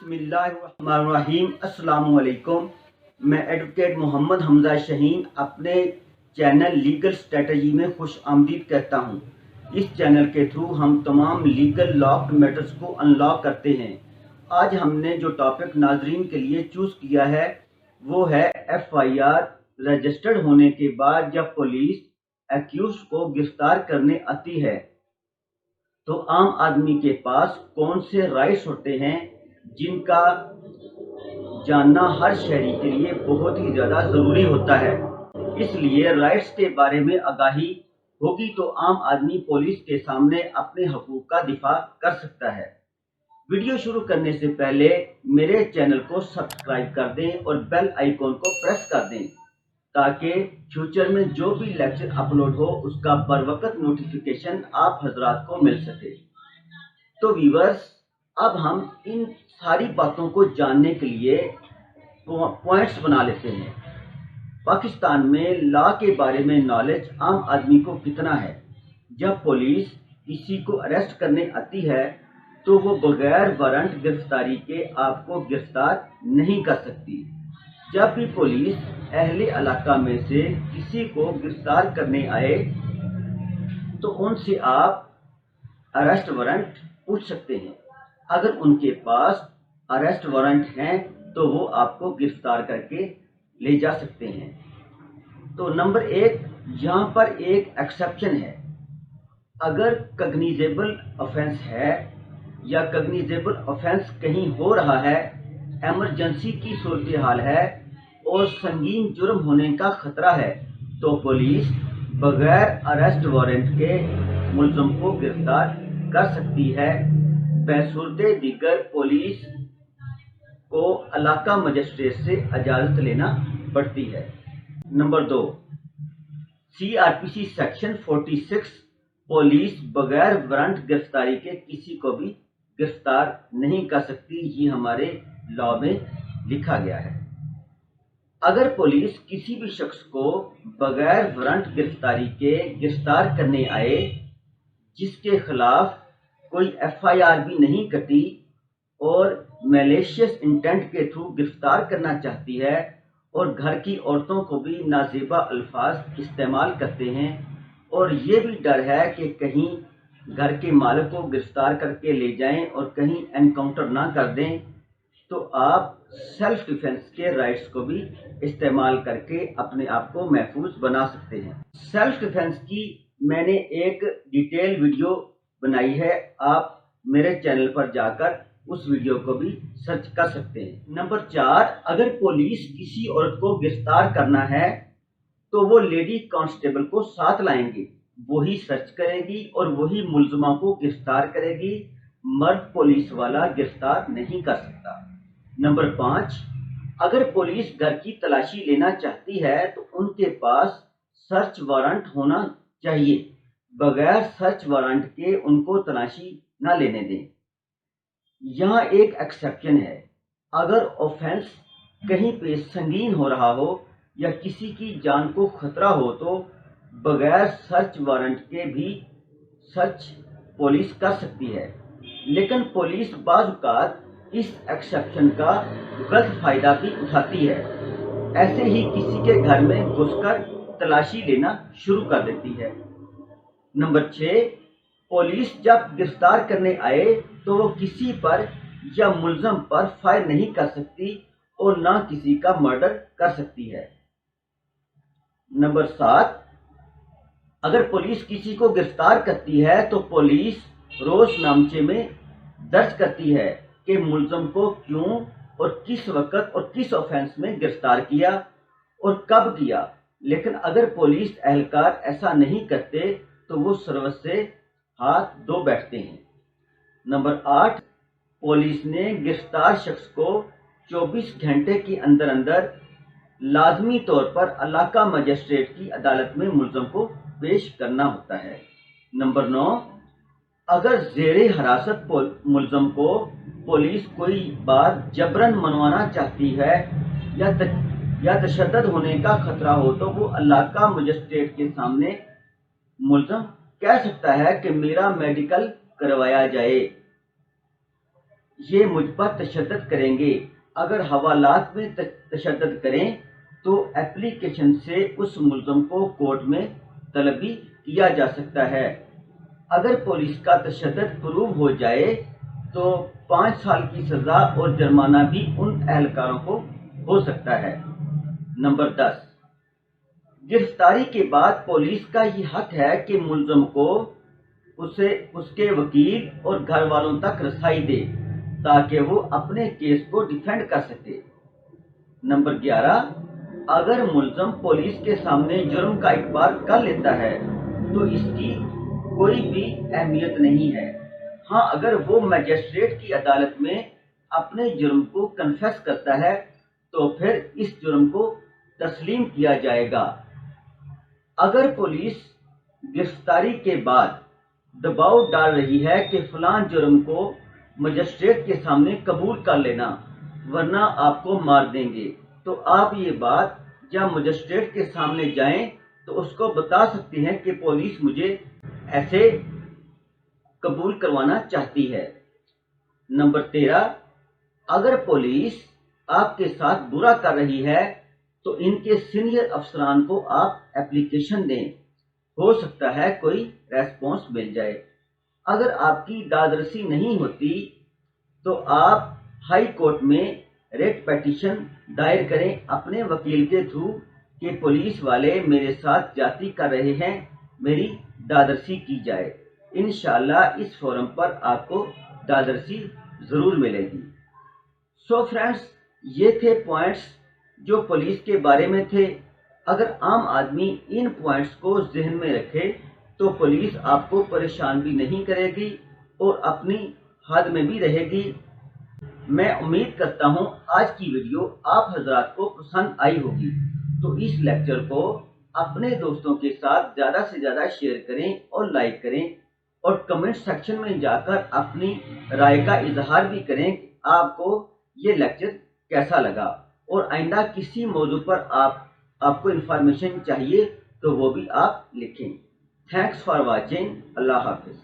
बिस्मिल्लाहिर्रहमानिर्रहीम। अस्सलामु अलैकुम। मैं एडवोकेट मोहम्मद हमजा शहीन अपने चैनल लीगल स्ट्रेटजी में खुश आमदीद कहता हूँ। इस चैनल के थ्रू हम तमाम लीगल लॉक्ड मैटर्स को अनलॉक करते हैं। आज हमने जो टॉपिक नाजरीन के लिए चूज़ किया है वो है FIR रजिस्टर्ड होने के बाद जब पुलिस एक्यूज को गिरफ्तार करने आती है तो आम आदमी के पास कौन से राइट्स होते हैं जिनका जानना हर शहरी के लिए बहुत ही ज़्यादा ज़रूरी होता है। इसलिए राइट्स के बारे में आगाही होगी तो आम आदमी पुलिस के सामने अपने हकूक़ का दिफा कर सकता है। वीडियो शुरू करने से पहले मेरे चैनल को सब्सक्राइब कर दें और बेल आइकॉन को प्रेस कर दें ताकि फ्यूचर में जो भी लेक्चर अपलोड हो उसका बर वक्त नोटिफिकेशन आप हजरात को मिल सके। तो व्यूअर्स, अब हम इन सारी बातों को जानने के लिए पॉइंट्स बना लेते हैं। पाकिस्तान में लॉ के बारे में नॉलेज आम आदमी को कितना है? जब पुलिस किसी को अरेस्ट करने आती है तो वो बगैर वारंट गिरफ्तारी के आपको गिरफ्तार नहीं कर सकती। जब भी पुलिस अहले इलाका में से किसी को गिरफ्तार करने आए तो उनसे आप अरेस्ट वारंट पूछ सकते हैं। अगर उनके पास अरेस्ट वारंट हैं तो वो आपको गिरफ्तार करके ले जा सकते हैं। तो नंबर 1, यहाँ पर एक एक्सेप्शन है। अगर कग्निजेबल ऑफेंस है या कग्निजेबल ऑफेंस कहीं हो रहा है, एमरजेंसी की सूरत हाल है और संगीन जुर्म होने का खतरा है तो पुलिस बगैर अरेस्ट वारंट के मुलज़म को गिरफ्तार कर सकती है। बसूरत दीगर पुलिस को इलाका मजिस्ट्रेट से इजाज़त लेना पड़ती है। नंबर 2, CRPC सेक्शन 46 पुलिस बगैर वारंट गिरफ्तारी के किसी को भी गिरफ्तार नहीं कर सकती। ये हमारे लॉ में लिखा गया है। अगर पुलिस किसी भी शख्स को बगैर वारंट गिरफ्तारी के गिरफ्तार करने आए जिसके खिलाफ कोई FIR भी नहीं कटी और मैलिशियस इंटेंट के थ्रू गिरफ्तार करना चाहती है और घर की औरतों को भी नाजेबा अल्फाज इस्तेमाल करते हैं और ये भी डर है कि कहीं घर के मालिक को गिरफ्तार करके ले जाएं और कहीं एनकाउंटर ना कर दें, तो आप सेल्फ डिफेंस के राइट्स को भी इस्तेमाल करके अपने आप को महफूज बना सकते हैं। सेल्फ डिफेंस की मैंने एक डिटेल वीडियो बनाई है, आप मेरे चैनल पर जाकर उस वीडियो को भी सर्च कर सकते हैं। नंबर 4, अगर पुलिस किसी औरत को गिरफ्तार करना है तो वो लेडी कांस्टेबल को साथ लाएंगे, वही सर्च करेगी और वही मुलजमा को गिरफ्तार करेगी। मर्द पुलिस वाला गिरफ्तार नहीं कर सकता। नंबर 5, अगर पुलिस घर की तलाशी लेना चाहती है तो उनके पास सर्च वारंट होना चाहिए। बगैर सर्च वारंट के उनको तलाशी ना लेने दें। यहाँ एक एक्सेप्शन है। अगर ऑफेंस कहीं पे संगीन हो रहा हो या किसी की जान को खतरा हो तो बगैर सर्च वारंट के भी सर्च पुलिस कर सकती है, लेकिन पुलिस बाज़ औक़ात इस एक्सेप्शन का गलत फायदा भी उठाती है। ऐसे ही किसी के घर में घुसकर तलाशी लेना शुरू कर देती है। नंबर 6, पुलिस जब गिरफ्तार करने आए तो वो किसी पर या मुलज़म पर फायर नहीं कर सकती और ना किसी का मर्डर कर सकती है। नंबर 7, अगर पुलिस किसी को गिरफ्तार करती है तो पुलिस रोज़नामचे में दर्ज करती है कि मुलज़म को क्यों और किस वक्त और किस ऑफेंस में गिरफ्तार किया और कब किया। लेकिन अगर पुलिस एहलकार ऐसा नहीं करते तो वो सर्विस से हाथ धो बैठते हैं। नंबर 8, पुलिस ने गिरफ्तार शख्स को 24 घंटे के अंदर अंदर लाजमी तौर पर इलाका मजिस्ट्रेट की अदालत में मुलज़म को पेश करना होता है। नंबर 9, अगर ज़ेरे हिरासत मुलज़म को पुलिस कोई बात जबरन मनवाना चाहती है या तशद्दुद होने का खतरा हो तो वो इलाका मजिस्ट्रेट के सामने मुलज़म कह सकता है कि मेरा मेडिकल करवाया जाए। یہ مجھ پر تشدد کریں گے۔ اگر حوالات میں تشدد کریں تو اپلیکیشن سے اس ملزم کو کورٹ میں طلبی کیا جا سکتا ہے۔ اگر پولیس کا تشدد پروو ہو جائے تو 5 سال کی سزا اور جرمانہ بھی ان اہلکاروں کو ہو سکتا ہے۔ نمبر 10، گرفتاری کے بعد پولیس کا یہ حق ہے کہ ملزم کو اس کے وکیل اور گھر والوں تک رسائی دے تاکہ وہ اپنے کیس کو ڈیفینڈ کر سکے۔ نمبر 11، اگر ملزم پولیس کے سامنے جرم کا اقرار کر لیتا ہے تو اس کی کوئی بھی اہمیت نہیں ہے۔ ہاں، اگر وہ مجسٹریٹ کی عدالت میں اپنے جرم کو کنفیس کرتا ہے تو پھر اس جرم کو تسلیم کیا جائے گا۔ اگر پولیس گرفتاری کے بعد دباؤ ڈال رہی ہے کہ فلاں جرم کو مجسٹریٹ کے سامنے قبول کر لینا ورنہ آپ کو مار دیں گے، تو آپ یہ بات جب مجسٹریٹ کے سامنے جائیں تو اس کو بتا سکتے ہیں کہ پولیس مجھے ایسے قبول کروانا چاہتی ہے۔ نمبر 13، اگر پولیس آپ کے ساتھ برا کر رہی ہے تو ان کے سینئر افسران کو آپ اپلیکیشن دیں، ہو سکتا ہے کوئی ریسپانس مل جائے۔ اگر آپ کی دادرسی نہیں ہوتی تو آپ ہائی کورٹ میں ریٹ پیٹیشن دائر کریں اپنے وکیل کے تھرو کہ پولیس والے میرے ساتھ زیادتی کر رہے ہیں، میری دادرسی کی جائے۔ انشاءاللہ اس فورم پر آپ کو دادرسی ضرور ملے گی۔ سو فرینڈز، یہ تھے پوائنٹس جو پولیس کے بارے میں تھے۔ اگر عام آدمی ان پوائنٹس کو ذہن میں رکھے تو پولیس آپ کو پریشان بھی نہیں کرے گی اور اپنی حد میں بھی رہے گی۔ میں امید کرتا ہوں آج کی ویڈیو آپ حضرات کو پسند آئی ہوگی، تو اس لیکچر کو اپنے دوستوں کے ساتھ زیادہ سے زیادہ شیئر کریں اور لائک کریں، اور کمنٹ سیکشن میں جا کر اپنی رائے کا اظہار بھی کریں کہ آپ کو یہ لیکچر کیسا لگا، اور آئندہ کسی موضوع پر آپ کو انفارمیشن چاہیے تو وہ بھی آپ لکھیں۔ Thanks for watching. اللہ حافظ۔